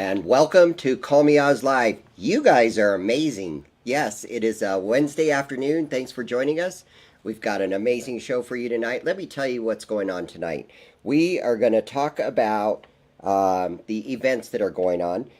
And welcome to Call Me Oz Live. You guys are amazing. Yes, it is a Wednesday afternoon. Thanks for joining us. We've got an amazing show for you tonight. Let me tell you what's going on tonight. We are going to talk about the events that are going on,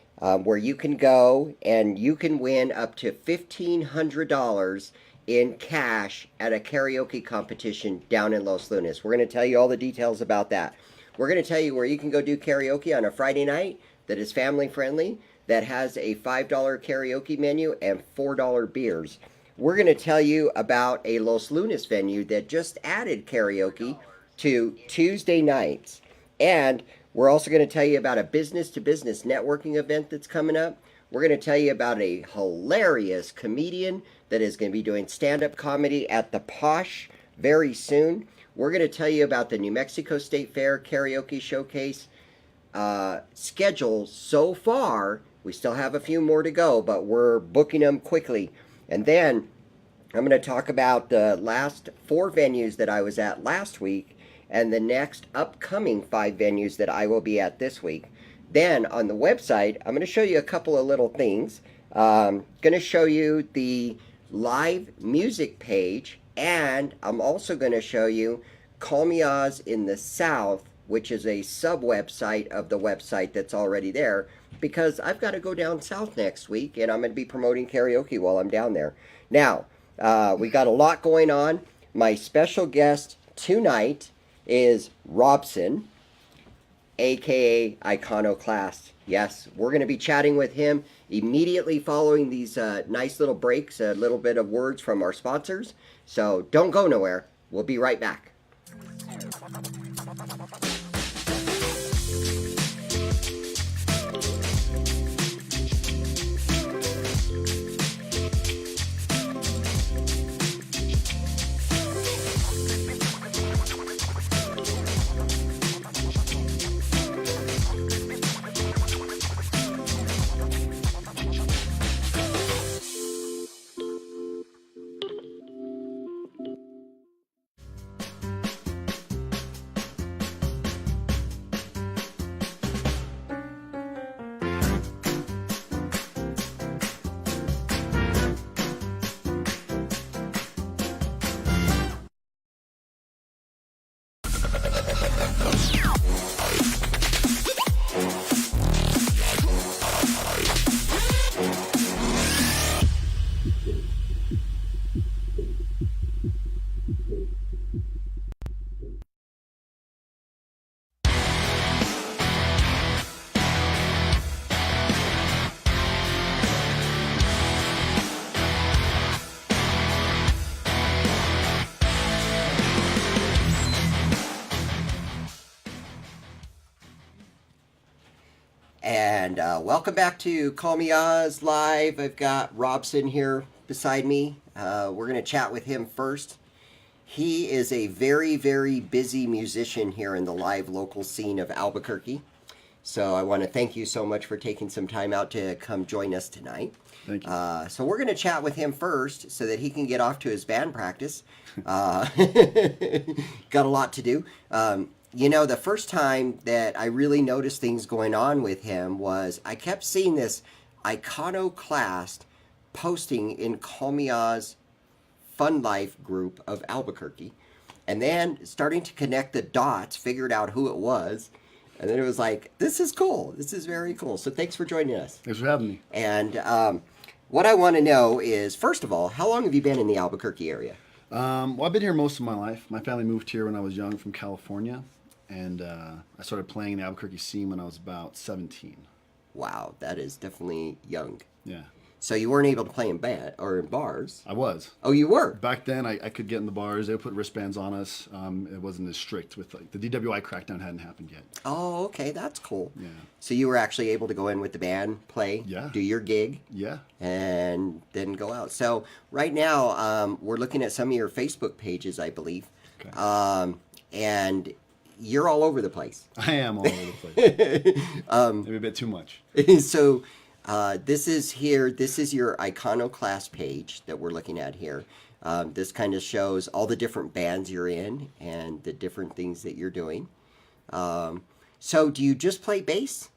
where you can go and you can win up to $1,500 in cash at a karaoke competition down in Los Lunas. We're going to tell you all the details about that. We're going to tell you where you can go do karaoke on a Friday night that is family friendly, that has a $5 karaoke menu and $4 beers. We're going to tell you about a Los Lunas venue that just added karaoke to Tuesday nights. And we're also going to tell you about a business to business networking event that's coming up. We're going to tell you about a hilarious comedian that is going to be doing stand-up comedy at the Posh very soon. We're going to tell you about the New Mexico State Fair Karaoke Showcase schedule so far. We still have a few more to go, but we're booking them quickly. And then I'm going to talk about the last 4 venues that I was at last week and the next upcoming 5 venues that I will be at this week. Then on the website, I'm going to show you a couple of little things. Going to show you the live music page, and I'm also going to show you Call Me Oz in the South, which is a sub-website of the website that's already there, because I've got to go down south next week, and I'm going to be promoting karaoke while I'm down there. Now, we got a lot going on. My special guest tonight is Robson, a.k.a. Icono Clast. Yes, we're going to be chatting with him immediately following these nice little breaks, a little bit of words from our sponsors. So don't go nowhere. We'll be right back. And welcome back to Call Me Oz Live. I've got Robson here beside me. We're going to chat with him first. He is a very, very busy musician here in the live local scene of Albuquerque. So I want to thank you so much for taking some time out to come join us tonight. Thank you. So we're going to chat with him first so that he can get off to his band practice. Got a lot to do. You know, the first time that I really noticed things going on with him was I kept seeing this Icono Clast posting in Call Me Oz Fun Life group of Albuquerque, and then starting to connect the dots, figured out who it was, and then it was like, this is cool. This is very cool. So thanks for joining us. Thanks for having me. And what I want to know is, first of all, how long have you been in the Albuquerque area? Well, I've been here most of my life. My family moved here when I was young from California, and I started playing in the Albuquerque scene when I was about 17. Wow, that is definitely young. Yeah. So you weren't able to play in band or in bars? I was. Oh, you were? Back then, I could get in the bars. They would put wristbands on us. It wasn't as strict with, like, the DWI crackdown hadn't happened yet. Oh, okay, that's cool. Yeah. So you were actually able to go in with the band, play, Yeah. do your gig, Yeah. and then go out. So right now, we're looking at some of your Facebook pages, I believe, Okay. and you're all over the place. I am all over the place. Maybe a bit too much. So this is your Icono Clast page that we're looking at here. This kind of shows all the different bands you're in and the different things that you're doing. So do you just play bass?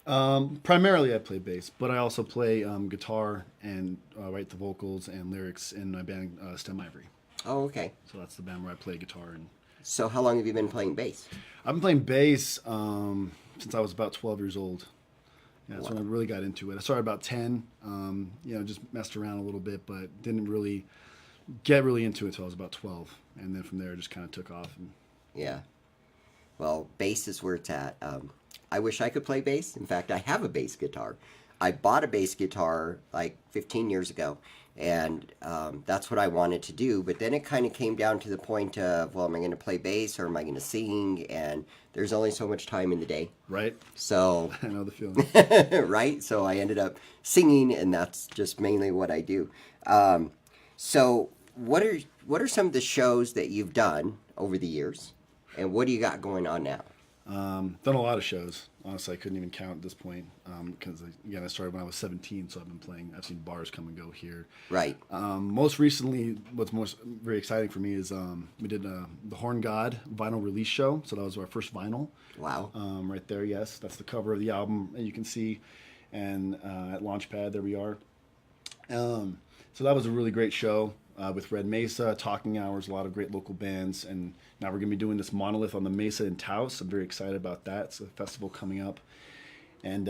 Primarily, I play bass, but I also play guitar and write the vocals and lyrics in my band Stem Ivory. Oh, okay. So that's the band where I play guitar. And So how long have you been playing bass? I've been playing bass since I was about 12 years old. Yeah, that's Wow. when I really got into it. I started about 10. Just messed around a little bit, but didn't really get really into it until I was about 12, and then from there it just kind of took off. And Yeah. Well, bass is where it's at. I wish I could play bass. In fact, I have a bass guitar. I bought a bass guitar like 15 years ago, and that's what I wanted to do. But then it kind of came down to the point of, well, am I going to play bass or am I going to sing? And there's only so much time in the day. right, So, I know the feeling. right? So I ended up singing, and that's just mainly what I do. So what are some of the shows that you've done over the years, and what do you got going on now? Done a lot of shows. Honestly, I couldn't even count at this point because again, I started when I was 17, so I've been playing. I've seen bars come and go here. Right. Most recently, what's most very exciting for me is we did the Horn God vinyl release show. So that was our first vinyl. Wow. Right there, yes, that's the cover of the album, and you can see. And at Launchpad, there we are. So that was a really great show with Red Mesa, Talking Hours, a lot of great local bands, and now we're going to be doing this Monolith on the Mesa in Taos. I'm very excited about that. It's a festival coming up. And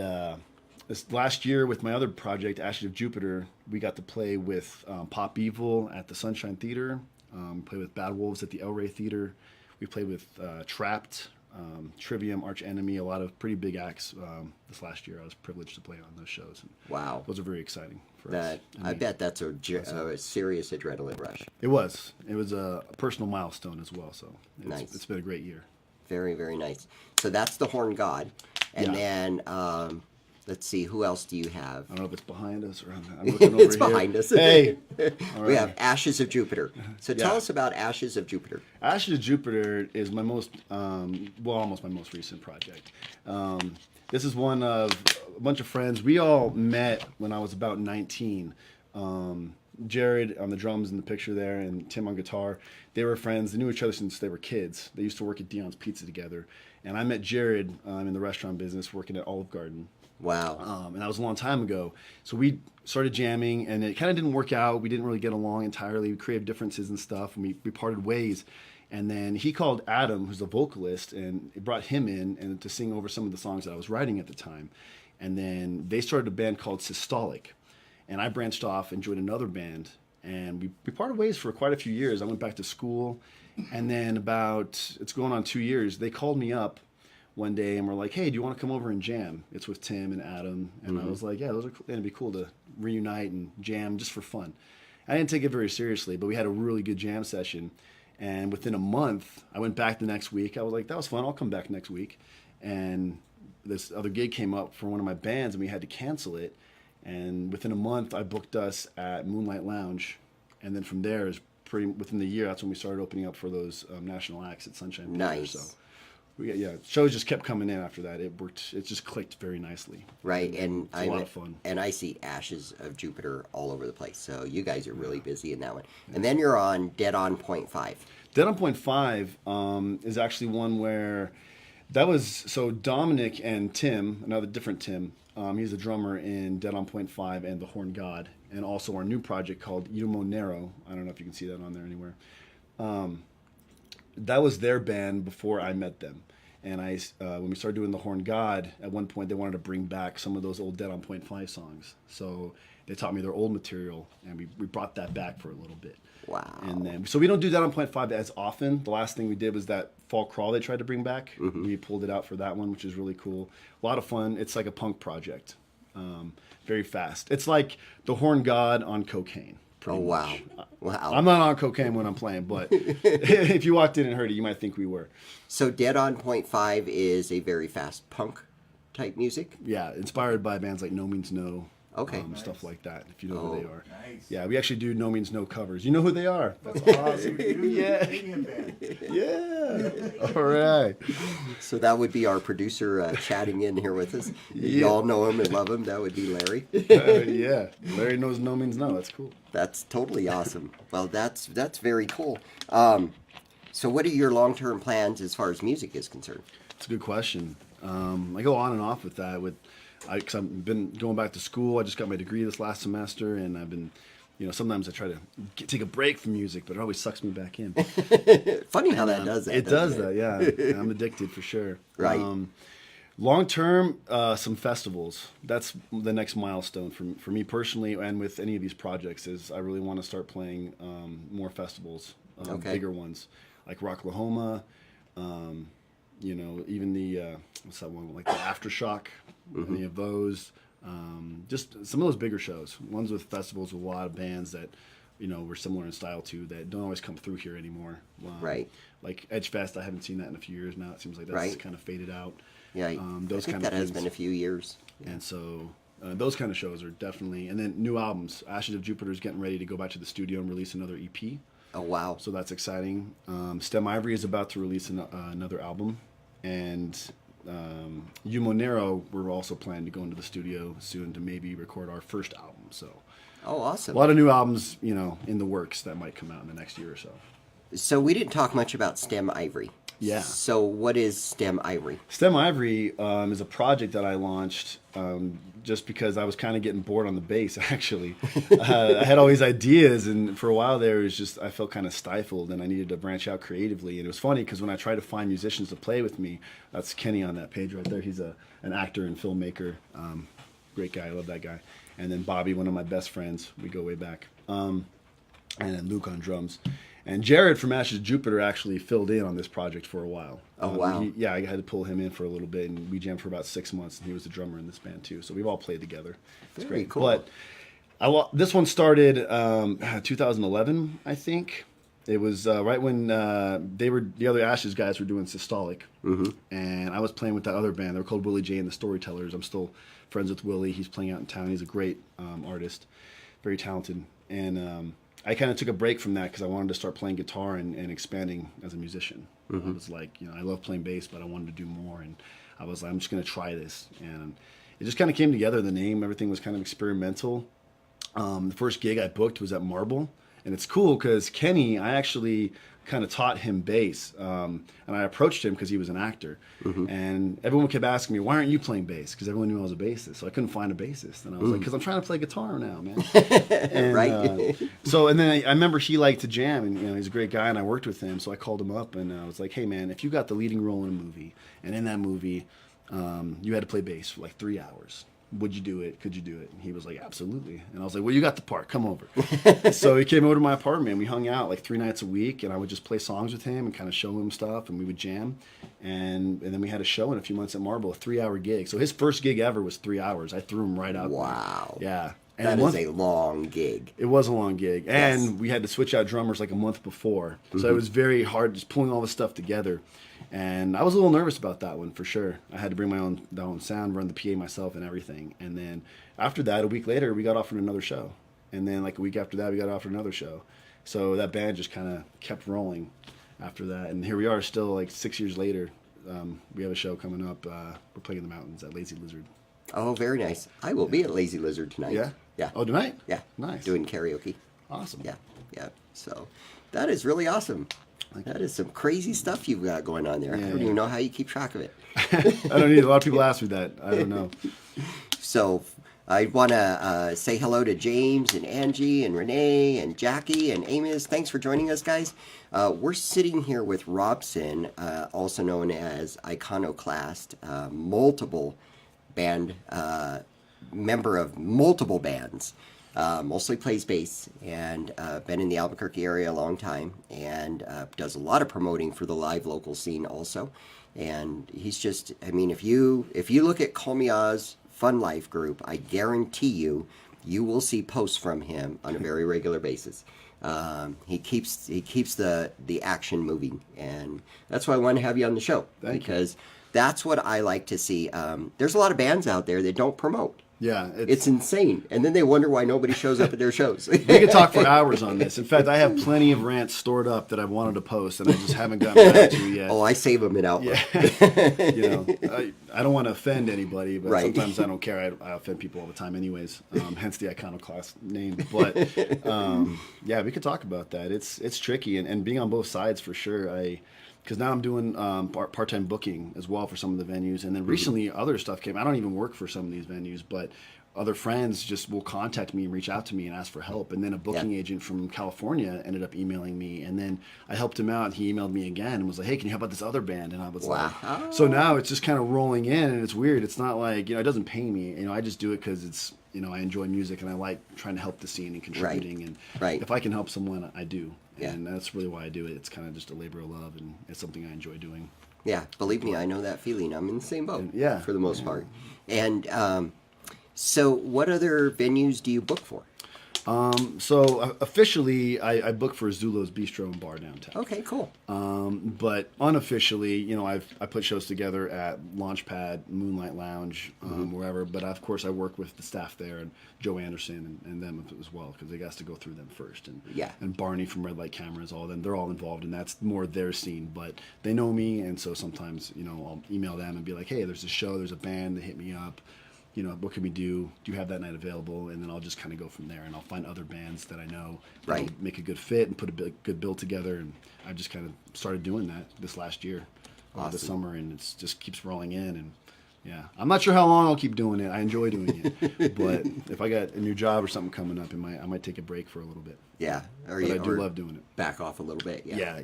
this last year with my other project, Ashes of Jupiter, we got to play with Pop Evil at the Sunshine Theater, play with Bad Wolves at the El Rey Theater. We played with Trapped, Trivium, Arch Enemy, a lot of pretty big acts this last year. I was privileged to play on those shows. And Wow. those are very exciting for us. That I bet that's a serious adrenaline rush. It was. It was a personal milestone as well. So Nice. it's been a great year. Very, very nice. So that's the Horn God. And Yeah. then let's see, who else do you have? I don't know if it's behind us or I'm looking over It's here. behind us. Hey, all We right. have Ashes of Jupiter. So tell Yeah. us about Ashes of Jupiter. Ashes of Jupiter is my most, almost my most recent project. This is one of a bunch of friends. We all met when I was about 19. Jared on the drums in the picture there, and Tim on guitar. They were friends. They knew each other since they were kids. They used to work at Dion's Pizza together. And I met Jared in the restaurant business working at Olive Garden. Wow. And that was a long time ago. So we started jamming, and it kind of didn't work out. We didn't really get along entirely. We created differences and stuff, and we parted ways. And then he called Adam, who's the vocalist, and it brought him in and to sing over some of the songs that I was writing at the time. And then they started a band called Systolic. And I branched off and joined another band. And we parted ways for quite a few years. I went back to school. And then it's going on 2 years, they called me up one day and were like, hey, do you want to come over and jam? It's with Tim and Adam. And I was like, yeah, it'd be cool to reunite and jam just for fun. I didn't take it very seriously, but we had a really good jam session. And within a month, I went back the next week. I was like, that was fun. I'll come back next week. And this other gig came up for one of my bands, and we had to cancel it. And within a month, I booked us at Moonlight Lounge. And then from there, within the year, that's when we started opening up for those national acts at Sunshine Theater. Nice. So shows just kept coming in after that. It worked. It just clicked very nicely. Right, and It's a lot of fun. And I see Ashes of Jupiter all over the place. So you guys are really busy in that one. And then you're on Dead on Point 5. Dead on Point 5 is actually one where so Dominic and Tim, another different Tim, he's a drummer in Dead on Point 5 and The Horn God, and also our new project called Icono Nero. I don't know if you can see that on there anywhere. That was their band before I met them. And when we started doing The Horn God, at one point they wanted to bring back some of those old Dead on Point 5 songs. So they taught me their old material, and we brought that back for a little bit. Wow. And then, so we don't do Dead on Point 5 as often. The last thing we did was that Fall Crawl they tried to bring back. We pulled it out for that one, which is really cool. A lot of fun. It's like a punk project. Very fast. It's like The Horn God on cocaine. Oh, wow. Wow. I'm not on cocaine when I'm playing, but if you walked in and heard it, you might think we were. So Dead on Point 5 is a very fast punk type music? Yeah, inspired by bands like No Means No. Okay. Stuff like that, if you know who they are. Nice. Yeah, we actually do No Means No covers. You know who they are? That's awesome. Yeah. Canadian band. Yeah. All right. So that would be our producer chatting in here with us. You Yeah. all know him and love him. That would be Larry. Yeah. Larry knows No Means No. That's cool. That's totally awesome. Well, that's very cool. So what are your long-term plans as far as music is concerned? It's a good question. I go on and off with that. because I've been going back to school. I just got my degree this last semester, and I've been, sometimes I try to take a break from music, but it always sucks me back in. Funny how that does that. It does that, yeah. I'm addicted for sure. Right. Long term, some festivals. That's the next milestone for me personally, and with any of these projects, is I really want to start playing more festivals, bigger ones, like Rocklahoma. Even the what's that one, like the Aftershock, any of those. Just some of those bigger shows, ones with festivals with a lot of bands that we're similar in style to, that don't always come through here anymore. Right. Like Edge Fest, I haven't seen that in a few years now. It seems like that's kind of faded out. Yeah, those I think kind that of has things. been a few years. And so those kind of shows are definitely, and then new albums. Ashes of Jupiter is getting ready to go back to the studio and release another EP. Oh, wow. So that's exciting. Stem Ivory is about to release another album. And Yumo Nero, we're also planning to go into the studio soon to maybe record our first album. So Oh, awesome. a lot of new albums, in the works that might come out in the next year or so. So we didn't talk much about Stem Ivory. Yeah. So what is Stem Ivory? Stem Ivory is a project that I launched just because I was kind of getting bored on the bass, actually. I had all these ideas, and for a while there, it was just, I felt kind of stifled, and I needed to branch out creatively. And it was funny because when I tried to find musicians to play with me, that's Kenny on that page right there. He's an actor and filmmaker. Great guy. I love that guy. And then Bobby, one of my best friends. We go way back. And then Luke on drums. And Jared from Ashes of Jupiter actually filled in on this project for a while. Oh, wow. I had to pull him in for a little bit, and we jammed for about 6 months, and he was the drummer in this band too. So we've all played together. It's Very great. cool. But this one started 2011, I think. It was right when the other Ashes guys were doing Systolic. Mm-hmm. And I was playing with that other band. They were called Willie J and the Storytellers. I'm still friends with Willie. He's playing out in town. He's a great artist, very talented. And I kind of took a break from that because I wanted to start playing guitar and expanding as a musician. Mm-hmm. I was like, I love playing bass, but I wanted to do more. And I was like, I'm just going to try this. And it just kind of came together. The name, everything was kind of experimental. The first gig I booked was at Marble. And it's cool because Kenny, I actually kind of taught him bass. And I approached him because he was an actor. Mm-hmm. And everyone kept asking me, why aren't you playing bass? Because everyone knew I was a bassist. So I couldn't find a bassist. And I was like, because I'm trying to play guitar now, man. And, Right. And then I remember he liked to jam. And, he's a great guy. And I worked with him. So I called him up. And I was like, hey, man, if you got the leading role in a movie, and in that movie, you had to play bass for like 3 hours. Would you do it? Could you do it? And he was like, absolutely. And I was like, well, you got the part. Come over. So he came over to my apartment, and we hung out like 3 nights a week, and I would just play songs with him and kind of show him stuff, and we would jam. And then we had a show in a few months at Marble, a 3-hour gig. So his first gig ever was 3 hours. I threw him right out. Wow. There. Yeah. And that is a long gig. It was a long gig. And Yes. we had to switch out drummers like a month before. So it was very hard just pulling all this stuff together. And I was a little nervous about that one for sure. I had to bring my own sound, run the PA myself and everything. And then after that, a week later, we got offered another show. And then like a week after that, we got offered another show. So that band just kind of kept rolling after that. And here we are still like 6 years later. We have a show coming up. We're playing in the mountains at Lazy Lizard. Oh, very nice. I will be at Lazy Lizard tonight. Yeah? Yeah. Oh, tonight? Yeah. Nice. Doing karaoke. Awesome. Yeah. Yeah. So that is really awesome. That is some crazy stuff you've got going on there. Yeah, I don't yeah. even know how you keep track of it. I don't either. A lot of people ask me that. I don't know. So I want to say hello to James and Angie and Renee and Jackie and Amos. Thanks for joining us, guys. We're sitting here with Robson, also known as Icono Clast, multiple band, member of multiple bands. Mostly plays bass and been in the Albuquerque area a long time, and does a lot of promoting for the live local scene also. And he's just, I mean, if you look at Me Ozz Fun Life group, I guarantee you will see posts from him on a very regular basis. He keeps the action moving, and that's why I want to have you on the show. Because that's what I like to see. There's a lot of bands out there that don't promote. Yeah, It's insane. And then they wonder why nobody shows up at their shows. we could talk for hours on this. In fact, I have plenty of rants stored up that I wanted to post, and I just haven't gotten back to yet. Oh, I save them in Outlook. Yeah. I don't want to offend anybody, but Right. sometimes I don't care. I offend people all the time anyways, hence the Icono Clast name. But yeah, we could talk about that. It's tricky, and being on both sides for sure. because now I'm doing part-time booking as well for some of the venues. And then recently other stuff came. I don't even work for some of these venues, but other friends just will contact me and reach out to me and ask for help. And then a booking agent from California ended up emailing me, and then I helped him out. And he emailed me again and was like, "Hey, can you help out this other band?" And I was like, so now it's just kind of rolling in, and it's weird. It's not like, it doesn't pay me. I just do it because it's, I enjoy music and I like trying to help the scene and contributing. And if I can help someone, I do. And that's really why I do it. It's kind of just a labor of love, and it's something I enjoy doing. Yeah, believe me, I know that feeling. I'm in the same boat. Yeah, for the most part. And so, what other venues do you book for? So officially, I book for Zulo's Bistro and Bar downtown. Okay, cool. But unofficially, I put shows together at Launchpad, Moonlight Lounge, wherever. But of course, I work with the staff there and Joe Anderson and them as well, because they got to go through them first. And Barney from Red Light Cameras, all them, they're all involved, and that's more their scene. But they know me, and so sometimes I'll email them and be like, "Hey, there's a show, there's a band." They hit me up. What can we do? Do you have that night available? And then I'll just kind of go from there, and I'll find other bands that I know that'll make a good fit and put a good bill together. And I just kind of started doing that this last year, this summer, and it just keeps rolling in. And yeah, I'm not sure how long I'll keep doing it. I enjoy doing it, but if I got a new job or something coming up, I might take a break for a little bit. Yeah, but I do love doing it. Back off a little bit. Yeah.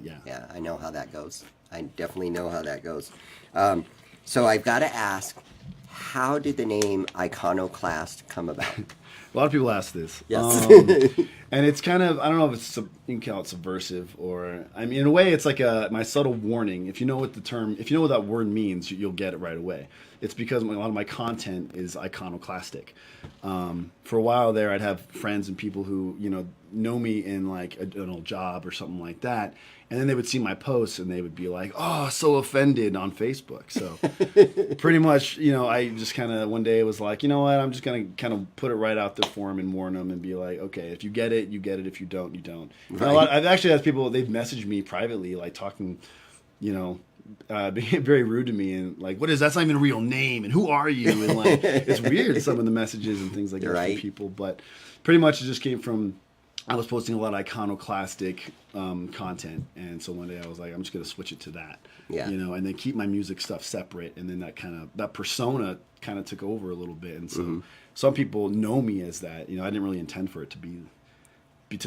I know how that goes. I definitely know how that goes. So I've got to ask, how did the name Icono Clast come about? A lot of people ask this. Yes. And it's kind of, I don't know if it's, you can call it subversive, or, in a way it's like my subtle warning. If you know what that word means, you'll get it right away. It's because a lot of my content is iconoclastic. For a while there, I'd have friends and people who, know me in like an old job or something like that. And then they would see my posts and they would be like, "Oh, so offended," on Facebook. So pretty much, I just kind of one day was like, you know what, I'm just going to kind of put it right out there for them and warn them and be like, okay, if you get it, you get it. If you don't, you don't. Right. I've actually had people, they've messaged me privately, like talking, being very rude to me and like, "What is that's not even a real name, and who are you?" And like, it's weird, some of the messages and things like that from people. But pretty much it just came from, I was posting a lot of iconoclastic content, and so one day I was like, I'm just going to switch it to that, and then keep my music stuff separate, and then that persona kind of took over a little bit, and so some people know me as that. I didn't really intend for it to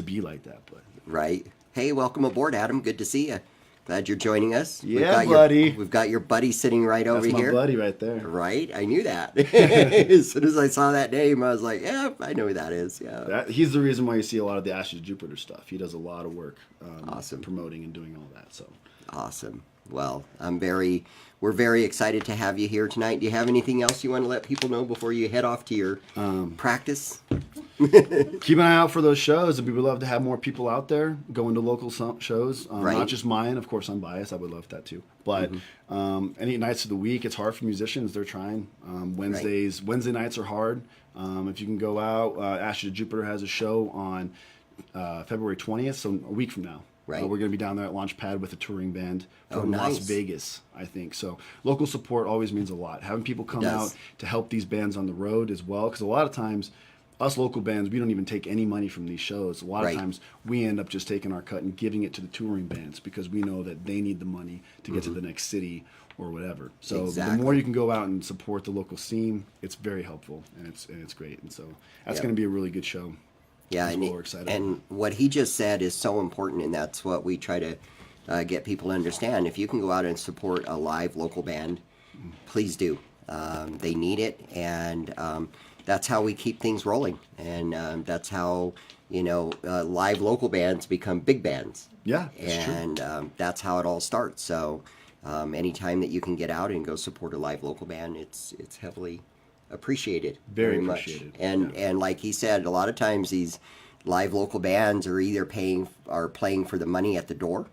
be like that, but right. Hey, welcome aboard, Adam. Good to see you. Glad you're joining us. Yeah, buddy. We've got your buddy sitting right over here. That's my buddy right there. Right? I knew that. As soon as I saw that name, I was like, yeah, I know who that is. Yeah. He's the reason why you see a lot of the Ashes of Jupiter stuff. He does a lot of work awesome. Promoting and doing all that. So awesome. Well, we're very excited to have you here tonight. Do you have anything else you want to let people know before you head off to your practice? Keep an eye out for those shows, and we would love to have more people out there going to local shows. Not just mine, of course. I'm biased. I would love that too. But any nights of the week, it's hard for musicians. They're trying. Wednesday nights are hard. If you can go out, Ashes of Jupiter has a show on February 20th, so a week from now. Right. We're going to be down there at Launchpad with a touring band from Las Vegas, I think. So local support always means a lot. Having people come out to help these bands on the road as well, because a lot of times, us local bands, we don't even take any money from these shows. A lot of times, we end up just taking our cut and giving it to the touring bands because we know that they need the money to get to the next city or whatever. So the more you can go out and support the local scene, it's very helpful, and it's great. And so that's going to be a really good show. Yeah, and what he just said is so important, and that's what we try to get people to understand. If you can go out and support a live local band, please do. They need it, and that's how we keep things rolling, and that's how live local bands become big bands. Yeah, and that's how it all starts. So anytime that you can get out and go support a live local band, it's heavily appreciated. Very much. Appreciated. And like he said, a lot of times these live local bands are either playing for the money at the door,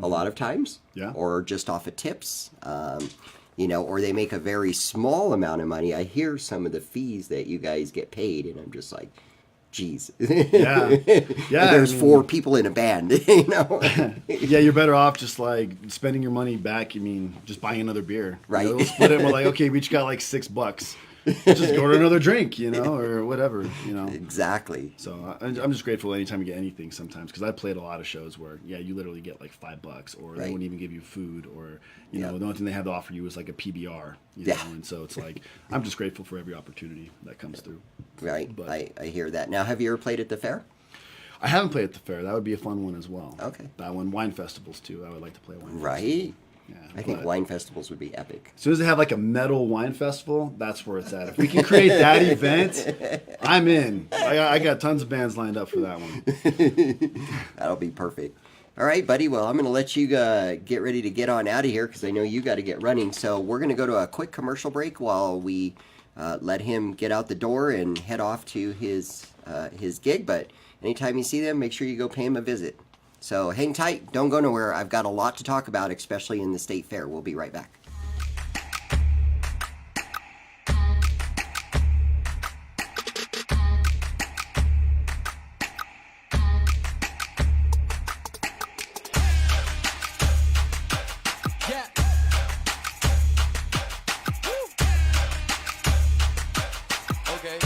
a lot of times, or just off of tips, or they make a very small amount of money. I hear some of the fees that you guys get paid, and I'm just like, geez. Yeah. There's 4 people in a band, Yeah, you're better off just like spending your money back. Just buying another beer. Right. We'll split it. We're like, okay, we each got like $6. just order another drink, or whatever. Exactly. So I'm just grateful anytime you get anything sometimes, because I played a lot of shows where, yeah, you literally get like $5, or they Right. wouldn't even give you food, or, Yeah. the only thing they have to offer you is like a PBR, Yeah. and so it's like, I'm just grateful for every opportunity that comes through. Right. But I hear that. Now, have you ever played at the fair? I haven't played at the fair. That would be a fun one as well. Okay. That one, wine festivals too. I would like to play a wine Right. festival. Yeah, I think but wine festivals would be epic. as soon as they have like a metal wine festival, that's where it's at. If we can create that event, I'm in. I got tons of bands lined up for that one. That'll be perfect. All right, buddy. Well, I'm going to let you get ready to get on out of here, because I know you got to get running. So we're going to go to a quick commercial break while we let him get out the door and head off to his gig. But anytime you see them, make sure you go pay him a visit. So hang tight. Don't go nowhere. I've got a lot to talk about, especially in the state fair. We'll be right back. Yeah. Okay.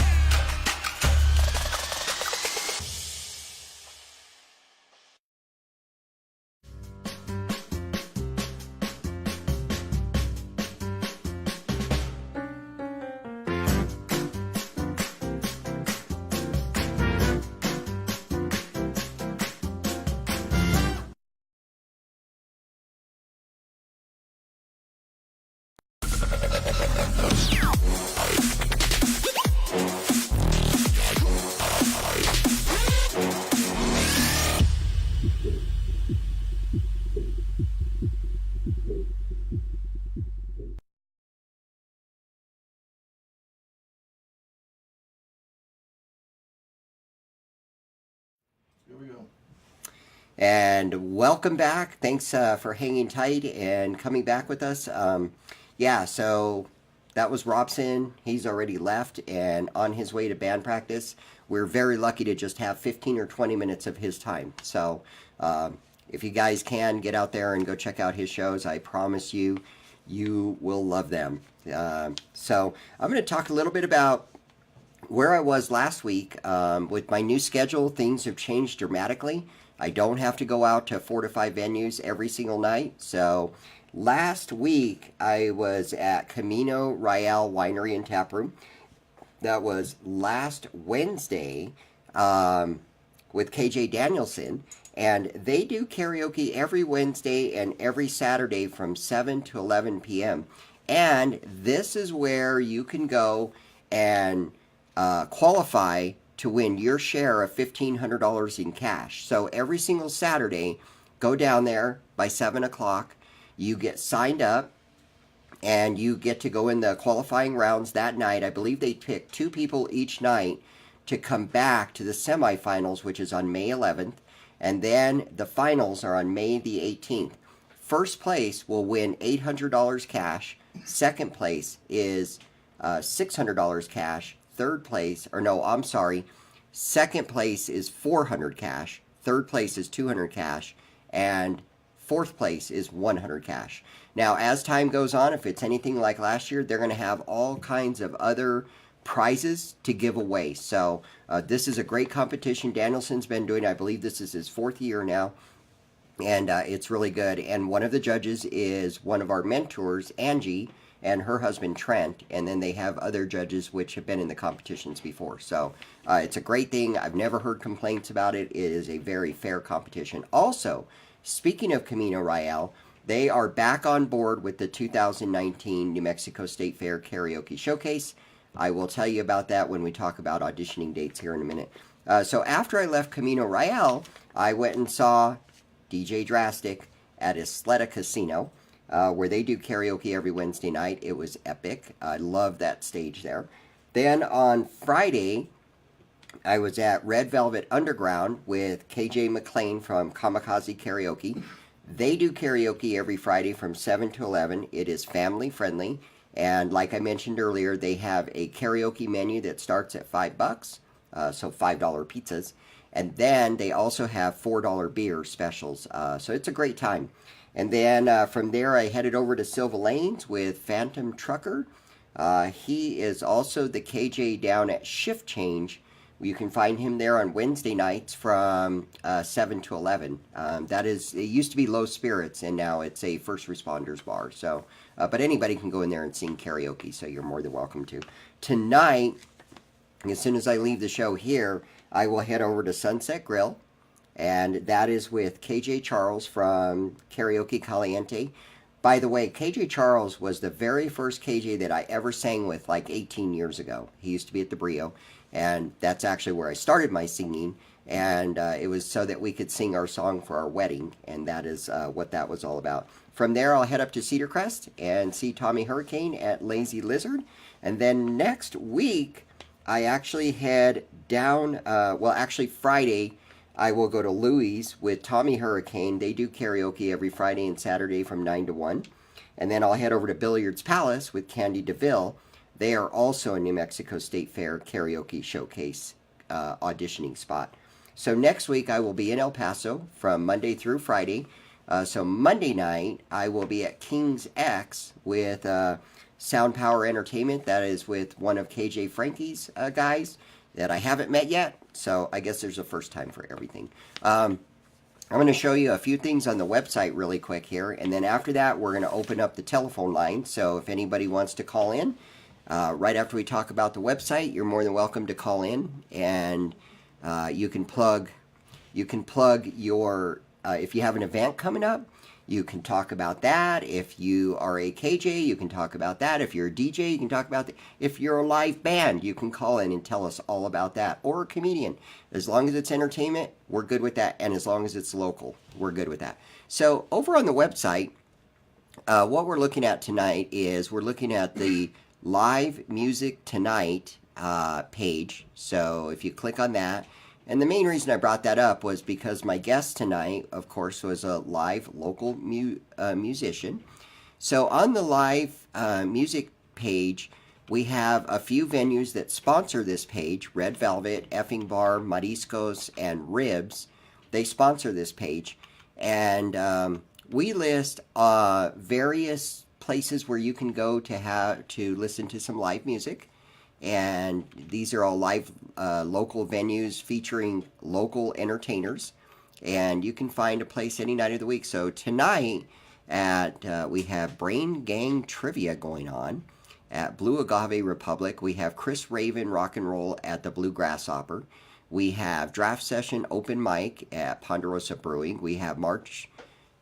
Here we go. And welcome back. Thanks for hanging tight and coming back with us. Yeah, so that was Robson. He's already left and on his way to band practice. We're very lucky to just have 15 or 20 minutes of his time. So if you guys can get out there and go check out his shows, I promise you, you will love them. So I'm going to talk a little bit about where I was last week. With my new schedule, things have changed dramatically. I don't have to go out to 4 to 5 venues every single night. So last week I was at Camino Royale Winery and Tap Room. That was last Wednesday with KJ Danielson. And they do karaoke every Wednesday and every Saturday from 7 to 11 p.m. And this is where you can go and qualify to win your share of $1,500 in cash. So every single Saturday, go down there by 7 o'clock. You get signed up, and you get to go in the qualifying rounds that night. I believe they pick 2 people each night to come back to the semifinals, which is on May 11th. And then the finals are on May the 18th. First place will win $800 cash. Second place is $600 cash. Third place, or no, I'm sorry, second place is $400 cash. Third place is $200 cash. And fourth place is $100 cash. Now, as time goes on, if it's anything like last year, they're going to have all kinds of other prizes to give away. So this is a great competition. Danielson's been doing, I believe this is his 4th year now. And it's really good. And one of the judges is one of our mentors, Angie, and her husband, Trent. And then they have other judges which have been in the competitions before. So it's a great thing. I've never heard complaints about it. It is a very fair competition. Also, speaking of Camino Royale, they are back on board with the 2019 New Mexico State Fair Karaoke Showcase. I will tell you about that when we talk about auditioning dates here in a minute. So after I left Camino Royale, I went and saw DJ Drastic at Isleta Casino, where they do karaoke every Wednesday night. It was epic. I love that stage there. Then on Friday, I was at Red Velvet Underground with KJ McLean from Kamikaze Karaoke. They do karaoke every Friday from 7 to 11. It is family friendly. And like I mentioned earlier, they have a karaoke menu that starts at $5, so $5 pizzas. And then they also have $4 beer specials. So it's a great time. And then from there, I headed over to Silva Lanes with Phantom Trucker. He is also the KJ down at Shift Change. You can find him there on Wednesday nights from 7 to 11. That is, it used to be Low Spirits, and now it's a first responders bar. So, but anybody can go in there and sing karaoke, so you're more than welcome to. Tonight, as soon as I leave the show here, I will head over to Sunset Grill, and that is with KJ Charles from Karaoke Caliente. By the way, KJ Charles was the very first KJ that I ever sang with like 18 years ago. He used to be at the Brio, and that's actually where I started my singing, and it was so that we could sing our song for our wedding, and that is what that was all about. From there, I'll head up to Cedar Crest and see Tommy Hurricane at Lazy Lizard, and then next week, I actually head down, actually Friday, I will go to Louis with Tommy Hurricane. They do karaoke every Friday and Saturday from 9 to 1. And then I'll head over to Billiards Palace with Candy DeVille. They are also a New Mexico State Fair karaoke showcase auditioning spot. So next week I will be in El Paso from Monday through Friday. So Monday night I will be at King's X with Sound Power Entertainment. That is with one of KJ Frankie's guys that I haven't met yet. So I guess there's a first time for everything. I'm going to show you a few things on the website really quick here. And then after that, we're going to open up the telephone line. So if anybody wants to call in, right after we talk about the website, you're more than welcome to call in. And you can plug your, if you have an event coming up, you can talk about that. If you are a KJ, you can talk about that. If you're a DJ, you can talk about that. If you're a live band, you can call in and tell us all about that. Or a comedian. As long as it's entertainment, we're good with that. And as long as it's local, we're good with that. So over on the website, what we're looking at tonight is we're looking at the Live Music Tonight page. So if you click on that, and the main reason I brought that up was because my guest tonight, of course, was a live local musician. So on the live music page, we have a few venues that sponsor this page. Red Velvet, Effing Bar, Mariscos, and Ribs. They sponsor this page. And we list various places where you can go to listen to some live music. And these are all live local venues featuring local entertainers, and you can find a place any night of the week. So tonight we have Brain Gang Trivia going on at Blue Agave Republic. We have Chris Raven Rock and Roll at the Blue Grasshopper. We have Draft Session Open Mic at Ponderosa Brewing. We have March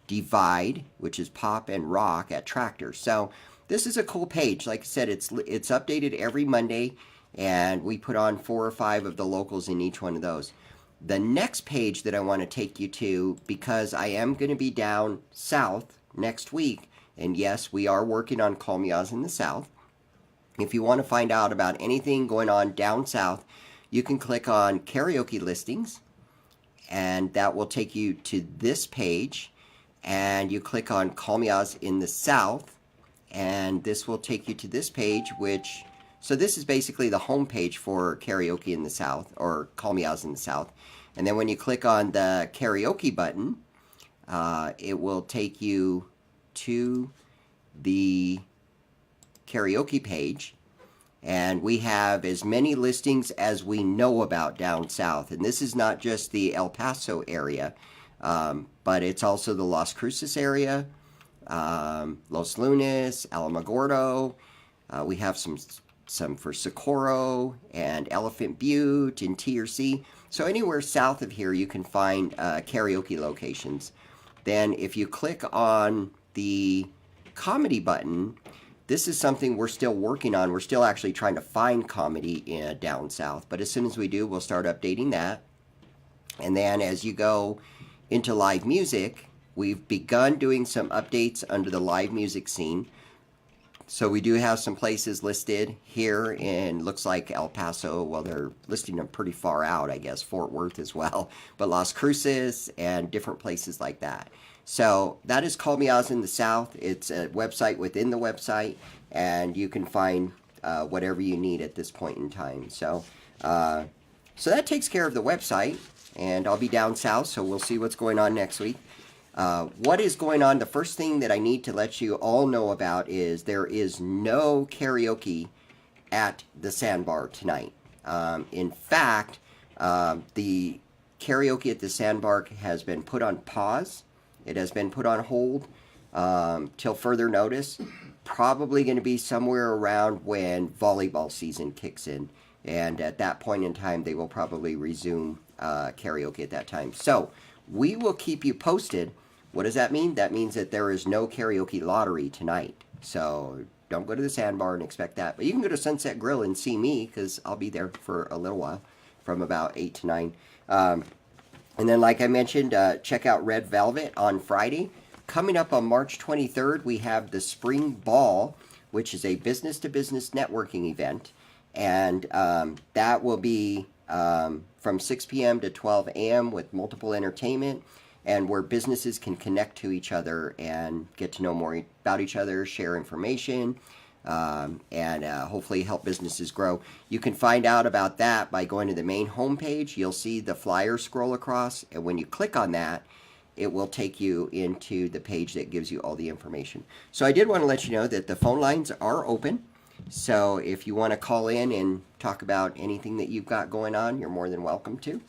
Divide, which is pop and rock at Tractor. So this is a cool page. Like I said, it's updated every Monday, and we put on 4 or 5 of the locals in each one of those. The next page that I want to take you to, because I am going to be down south next week, and yes, we are working on Call Me Ozz in the South. If you want to find out about anything going on down south, you can click on Karaoke Listings, and that will take you to this page, and you click on Call Me Ozz in the South, and this will take you to this page, so this is basically the home page for Karaoke in the South, or Call Me Ozz in the South. And then when you click on the karaoke button, it will take you to the karaoke page. And we have as many listings as we know about down south. And this is not just the El Paso area, but it's also the Las Cruces area, Los Lunas, Alamogordo. We have some for Socorro and Elephant Butte and TRC. So anywhere south of here you can find karaoke locations. Then if you click on the comedy button, this is something we're still working on. We're still actually trying to find comedy down south. But as soon as we do, we'll start updating that. And then as you go into live music, we've begun doing some updates under the live music scene. So we do have some places listed here in, looks like El Paso. Well, they're listing them pretty far out, I guess, Fort Worth as well. But Las Cruces and different places like that. So that is Call Me Ozz in the South. It's a website within the website, and you can find whatever you need at this point in time. So that takes care of the website, and I'll be down south, so we'll see what's going on next week. What is going on? The first thing that I need to let you all know about is there is no karaoke at the Sandbar tonight. In fact, the karaoke at the Sandbar has been put on pause. It has been put on hold till further notice. Probably going to be somewhere around when volleyball season kicks in. And at that point in time, they will probably resume karaoke at that time. So we will keep you posted. What does that mean? That means that there is no karaoke lottery tonight. So don't go to the Sandbar and expect that. But you can go to Sunset Grill and see me because I'll be there for a little while from about 8 to 9. And then, like I mentioned, check out Red Velvet on Friday. Coming up on March 23rd, we have the Spring Ball, which is a business-to-business networking event. And that will be from 6 p.m. to 12 a.m. with multiple entertainment, and where businesses can connect to each other and get to know more about each other, share information, and hopefully help businesses grow. You can find out about that by going to the main homepage. You'll see the flyer scroll across, and when you click on that, it will take you into the page that gives you all the information. So I did want to let you know that the phone lines are open. So if you want to call in and talk about anything that you've got going on, you're more than welcome to.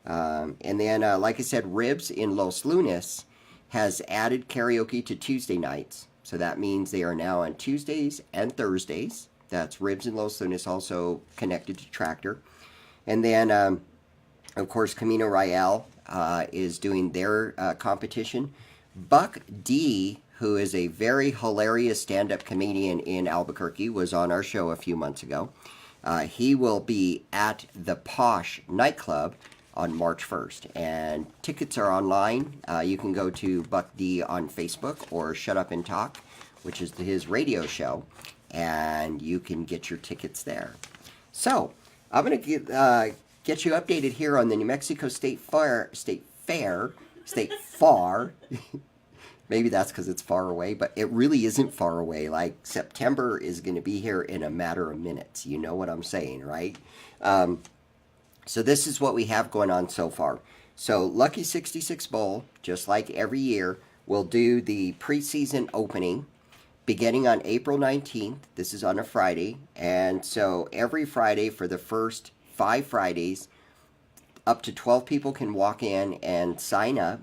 And then, like I said, Ribs in Los Lunas has added karaoke to Tuesday nights. So that means they are now on Tuesdays and Thursdays. That's Ribs in Los Lunas, also connected to Tractor. And then, of course, Camino Royale is doing their competition. Buck D, who is a very hilarious stand-up comedian in Albuquerque, was on our show a few months ago. He will be at the Posh nightclub on March 1st, and tickets are online. You can go to Buck D on Facebook or Shut Up and Talk, which is his radio show, and you can get your tickets there. So I'm going to get you updated here on the New Mexico State Fair. Maybe that's because it's far away, but it really isn't far away. Like, September is going to be here in a matter of minutes. You know what I'm saying, right? So this is what we have going on so far. So Lucky 66 Bowl, just like every year, will do the preseason opening beginning on April 19th. This is on a Friday. And so every Friday for the first 5 Fridays, up to 12 people can walk in and sign up.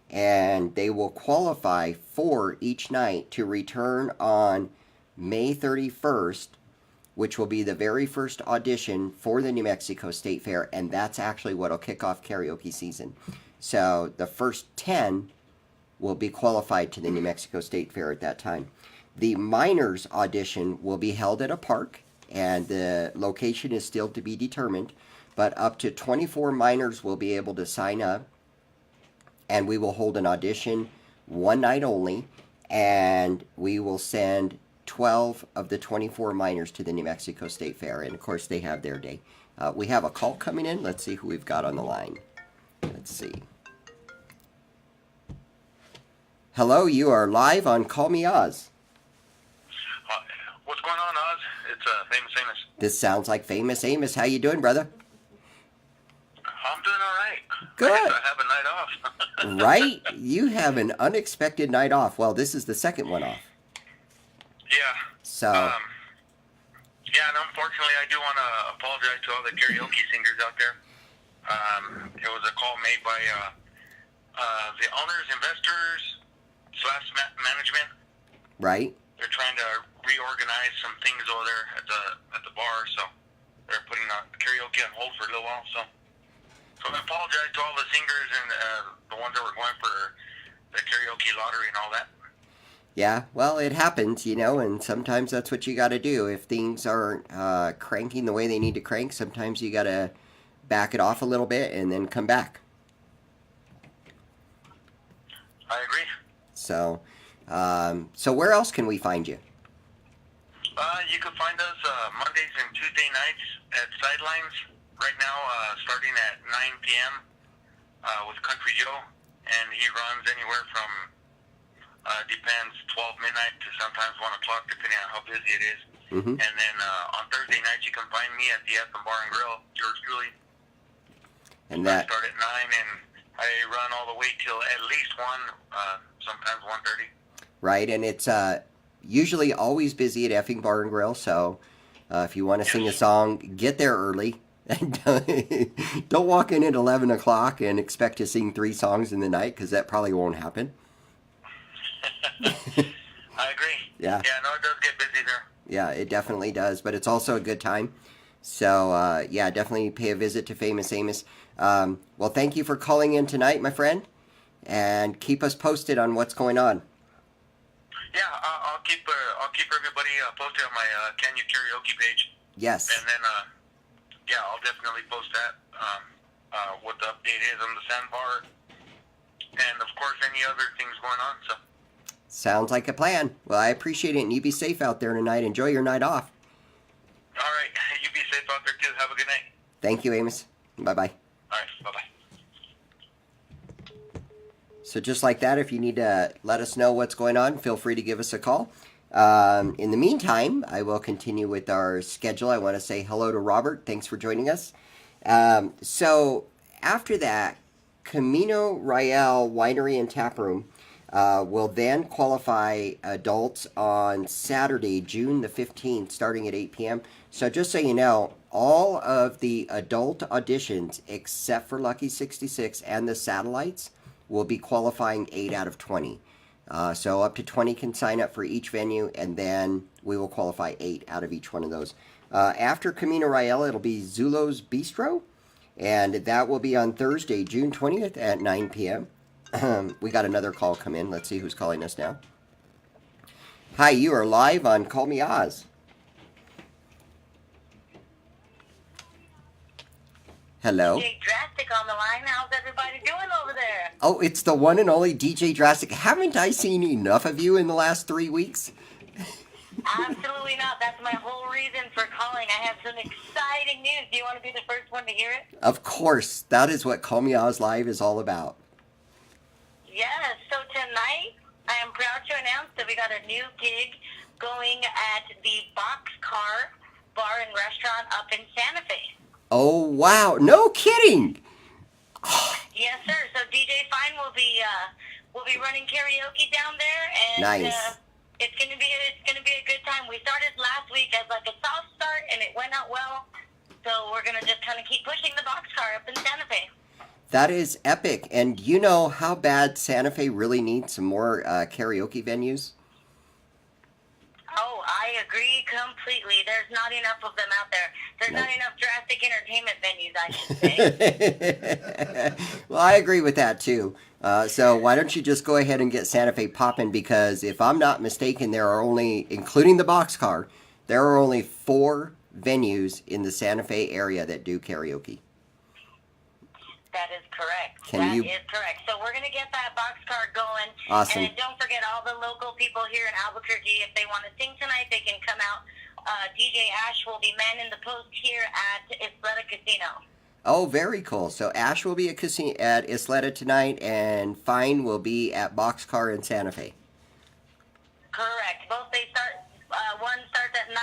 And they will qualify for each night to return on May 31st, which will be the very first audition for the New Mexico State Fair, and that's actually what will kick off karaoke season. So the first 10 will be qualified to the New Mexico State Fair at that time. The minors audition will be held at a park, and the location is still to be determined, but up to 24 minors will be able to sign up. And we will hold an audition one night only, and we will send 12 of the 24 minors to the New Mexico State Fair. And, of course, they have their day. We have a call coming in. Let's see who we've got on the line. Let's see. Hello, you are live on Call Me Oz. What's going on, Oz? It's Famous Amos. This sounds like Famous Amos. How you doing, brother? I'm doing all right. Good. I have a night off. Right? You have an unexpected night off. Well, this is the second one off. Yeah. So. Yeah, and unfortunately, I do want to apologize to all the karaoke singers out there. It was a call made by the owners, investors, / management. Right. They're trying to reorganize some things over there at the bar, so they're putting karaoke on hold for a little while. So I apologize to all the singers and the ones that were going for the karaoke lottery and all that. Yeah, well, it happens, and sometimes that's what you got to do. If things aren't cranking the way they need to crank, sometimes you got to back it off a little bit and then come back. I agree. So where else can we find you? You can find us Mondays and Tuesday nights at Sidelines. Right now, starting at 9 p.m. With Country Joe, and he runs anywhere from depends 12 midnight to sometimes 1 o'clock, depending on how busy it is. Mm-hmm. And then on Thursday nights, you can find me at the Ethel Bar and Grill, George Julie. And that I start at 9 and I run all the way till at least 1, sometimes 1:30. Right, and it's usually always busy at Effing Bar and Grill, so if you want to sing a song, get there early. And don't walk in at 11 o'clock and expect to sing 3 songs in the night, because that probably won't happen. I agree. Yeah. Yeah, no, it does get busy there. Yeah, it definitely does, but it's also a good time. So, yeah, definitely pay a visit to Famous Amos. Well, thank you for calling in tonight, my friend, and keep us posted on what's going on. Yeah, I'll keep everybody posted on my Can You Karaoke page. Yes. And then, yeah, I'll definitely post that, what the update is on the sandbar, and of course any other things going on. So. Sounds like a plan. Well, I appreciate it, and you be safe out there tonight. Enjoy your night off. All right, you be safe out there too. Have a good night. Thank you, Amos. Bye-bye. All right, bye-bye. So just like that, if you need to let us know what's going on, feel free to give us a call. In the meantime, I will continue with our schedule. I want to say hello to Robert. Thanks for joining us. So after that, Camino Royale Winery and Tap Room will then qualify adults on Saturday, June the 15th, starting at 8 p.m. So just so you know, all of the adult auditions, except for Lucky 66 and the Satellites, will be qualifying 8 out of 20. So up to 20 can sign up for each venue, and then we will qualify 8 out of each one of those. After Camino Royale, it'll be Zulo's Bistro, and that will be on Thursday, June 20th at 9 p.m. We got another call come in. Let's see who's calling us now. Hi, you are live on Call Me Oz. Hello. DJ Drastic on the line. How's everybody doing over there? Oh, it's the one and only DJ Drastic. Haven't I seen enough of you in the last 3 weeks? Absolutely not. That's my whole reason for calling. I have some exciting news. Do you want to be the first one to hear it? Of course. That is what Call Me Oz Live is all about. Yes. So tonight, I am proud to announce that we got a new gig going at the Boxcar Bar and Restaurant up in Santa Fe. Oh, wow. No kidding. Yes, sir. So DJ Fine will be running karaoke down there, and Nice. it's gonna be a good time. We started last week as like a soft start, and it went out well. So we're gonna just kind of keep pushing the boxcar up in Santa Fe. That is epic. And you know how bad Santa Fe really needs some more karaoke venues? Oh, I agree completely. There's not enough of them out there. There's not enough drastic entertainment venues, I should say. Well, I agree with that too. So why don't you just go ahead and get Santa Fe popping? Because if I'm not mistaken, there are only, including the Boxcar, there are only 4 venues in the Santa Fe area that do karaoke. That is correct. Can That you- is correct. So we're going to get that boxcar going. Awesome. And don't forget all the local people here in Albuquerque. If they want to sing tonight, they can come out. DJ Ash will be manning the post here at Isleta Casino. Oh, very cool. So Ash will be at Isleta tonight, and Fine will be at Boxcar in Santa Fe. Correct. Both they start. One starts at 9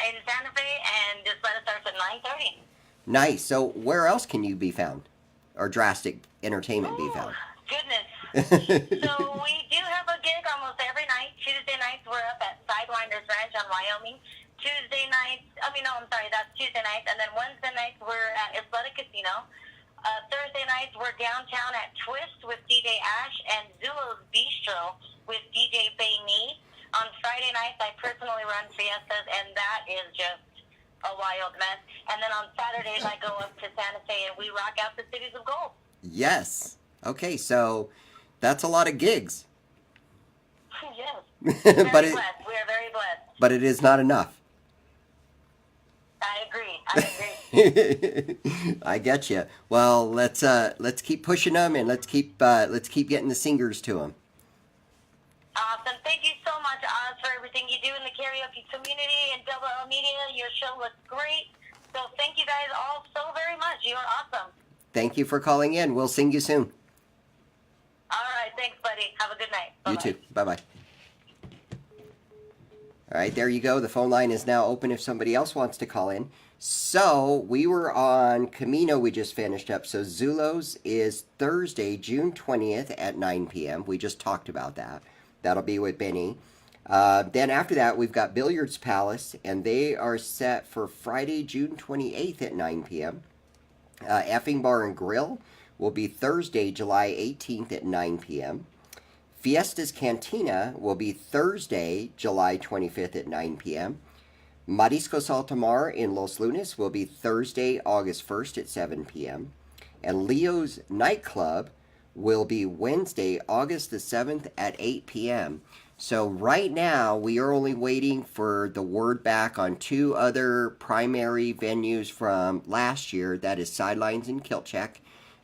in Santa Fe, and Isleta starts at 9:30. Nice. So where else can you be found? Or Drastic Entertainment be found? Goodness. So we do have a gig almost every night. Tuesday nights we're up at Sidewinders Ranch on Wyoming. Tuesday nights, that's Tuesday nights. And then Wednesday nights we're at Isleta Casino. Thursday nights we're downtown at Twist with DJ Ash and Zulo's Bistro with DJ Bay Me. On Friday nights I personally run fiestas, and that is just a wild mess. And then on Saturdays I go up to Santa Fe and we rock out the cities of gold. Yes. Okay, so that's a lot of gigs. Yes. but Very blessed. We are very blessed. but it is not enough. I agree. I get you. Well, let's keep pushing them, and let's keep getting the singers to them. Awesome. Thank you so much, Oz, for everything you do in the karaoke community and Double L Media. Your show looks great. So thank you guys all so very much. You are awesome. Thank you for calling in. We'll sing you soon. All right. Thanks, buddy. Have a good night. You Bye-bye. too. Bye-bye. All right, there you go. The phone line is now open if somebody else wants to call in. So we were on Camino, we just finished up. So Zulo's is Thursday, June 20th at 9 p.m. We just talked about that. That'll be with Benny. Then after that, we've got Billiards Palace, and they are set for Friday, June 28th at 9 p.m. Effing Bar and Grill will be Thursday, July 18th at 9 p.m. Fiesta's Cantina will be Thursday, July 25th at 9 p.m. Mariscos Altamar in Los Lunas will be Thursday, August 1st at 7 p.m. And Leo's Nightclub will be Wednesday, August the 7th at 8 p.m. So right now, we are only waiting for the word back on 2 other primary venues from last year. That is Sidelines and Kilchek.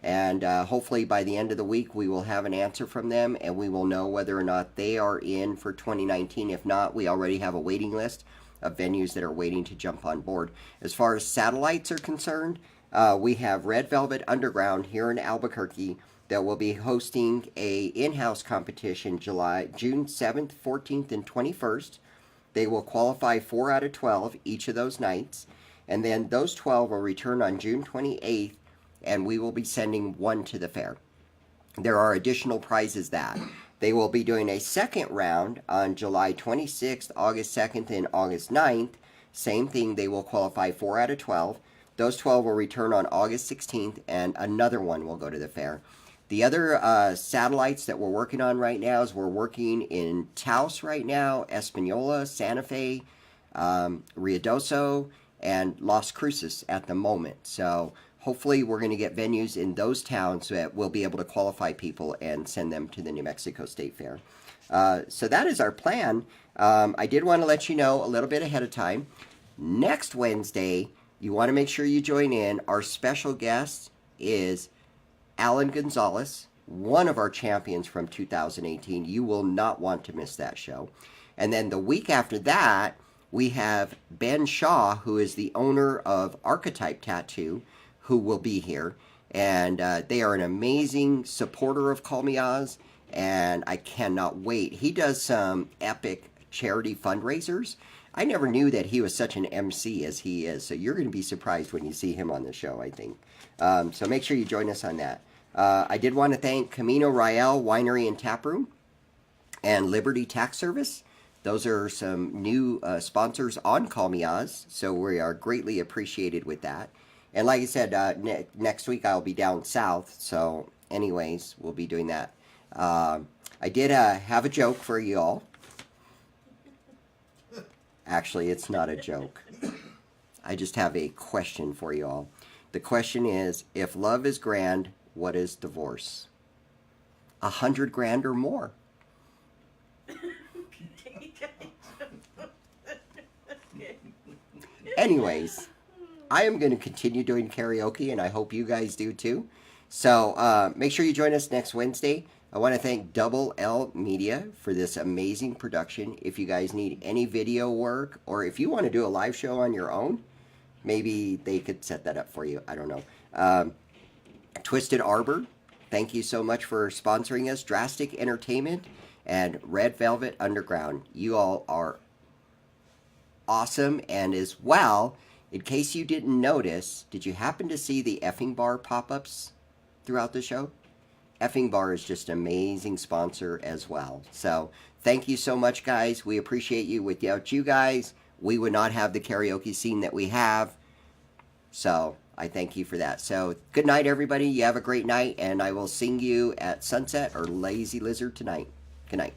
And hopefully by the end of the week, we will have an answer from them, and we will know whether or not they are in for 2019. If not, we already have a waiting list of venues that are waiting to jump on board. As far as satellites are concerned, we have Red Velvet Underground here in Albuquerque that will be hosting a in-house competition June 7th, 14th, and 21st. They will qualify 4 out of 12 each of those nights, and then those 12 will return on June 28th, and we will be sending 1 to the fair. There are additional prizes that. They will be doing a second round on July 26th, August 2nd, and August 9th. Same thing, they will qualify 4 out of 12. Those 12 will return on August 16th, and another one will go to the fair. The other satellites that we're working on right now is we're working in Taos right now, Espanola, Santa Fe, Ruidoso, and Las Cruces at the moment. So hopefully we're going to get venues in those towns so that we'll be able to qualify people and send them to the New Mexico State Fair. So that is our plan. I did want to let you know a little bit ahead of time. Next Wednesday, you want to make sure you join in. Our special guest is Alan Gonzalez, one of our champions from 2018. You will not want to miss that show. And then the week after that, we have Ben Shaw, who is the owner of Archetype Tattoo, who will be here. And they are an amazing supporter of Call Me Oz, and I cannot wait. He does some epic charity fundraisers. I never knew that he was such an MC as he is, so you're going to be surprised when you see him on the show, I think. So make sure you join us on that. I did want to thank Camino Royale Winery and Taproom and Liberty Tax Service. Those are some new sponsors on Call Me Oz, so we are greatly appreciated with that. And like I said, next week I'll be down south, so anyways, we'll be doing that. I did have a joke for you all. Actually, it's not a joke. I just have a question for you all. The question is, if love is grand, what is divorce? 100 grand or more. Anyways, I am going to continue doing karaoke, and I hope you guys do too. So make sure you join us next Wednesday. I want to thank Double L Media for this amazing production. If you guys need any video work, or if you want to do a live show on your own, maybe they could set that up for you. I don't know. Twisted Arbor, thank you so much for sponsoring us. Drastic Entertainment and Red Velvet Underground. You all are awesome. And as well, in case you didn't notice, did you happen to see the Effing Bar pop-ups throughout the show? Effing Bar is just an amazing sponsor as well. So thank you so much, guys. We appreciate you. Without you guys, we would not have the karaoke scene that we have. So I thank you for that. So good night, everybody. You have a great night, and I will sing you at sunset or Lazy Lizard tonight. Good night.